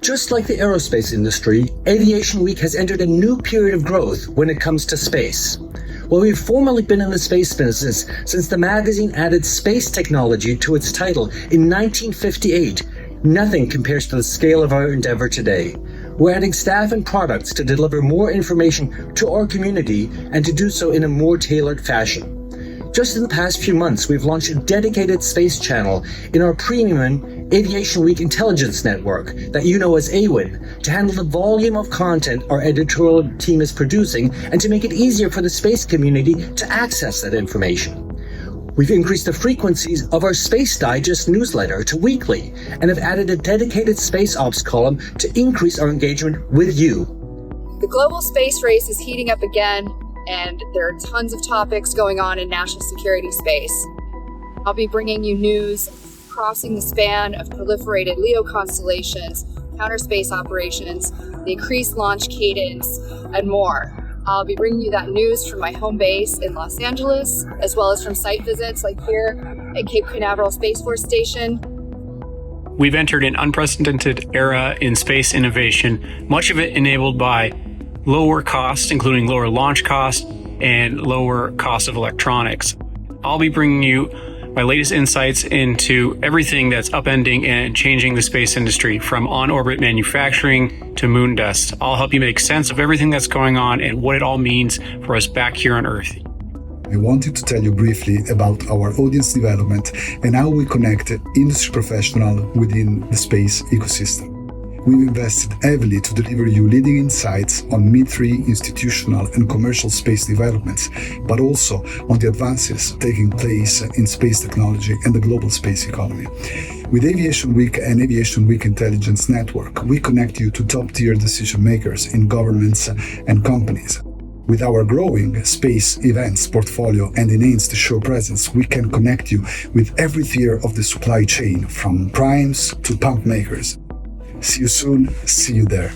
Just like the aerospace industry, Aviation Week has entered a new period of growth when it comes to space. While we've formerly been in the space business since the magazine added space technology to its title in 1958, nothing compares to the scale of our endeavor today. We're adding staff and products to deliver more information to our community and to do so in a more tailored fashion. Just in the past few months, we've launched a dedicated space channel in our premium Aviation Week Intelligence Network that you know as AWIN to handle the volume of content our editorial team is producing and to make it easier for the space community to access that information. We've increased the frequencies of our Space Digest newsletter to weekly and have added a dedicated Space Ops column to increase our engagement with you. The global space race is heating up again, and there are tons of topics going on in national security space. I'll be bringing you news crossing the span of proliferated LEO constellations, counter space operations, the increased launch cadence, and more. I'll be bringing you that news from my home base in Los Angeles, as well as from site visits like here at Cape Canaveral Space Force Station. We've entered an unprecedented era in space innovation, much of it enabled by lower costs, including lower launch costs and lower cost of electronics. I'll be bringing you my latest insights into everything that's upending and changing the space industry, from on-orbit manufacturing to moon dust. I'll help you make sense of everything that's going on and what it all means for us back here on Earth. I wanted to tell you briefly about our audience development and how we connect industry professionals within the space ecosystem. We've invested heavily to deliver you leading insights on mid-3 institutional and commercial space developments, but also on the advances taking place in space technology and the global space economy. With Aviation Week and Aviation Week Intelligence Network, we connect you to top-tier decision makers in governments and companies. With our growing space events portfolio and enhanced show presence, we can connect you with every tier of the supply chain, from primes to pump makers. See you soon, see you there.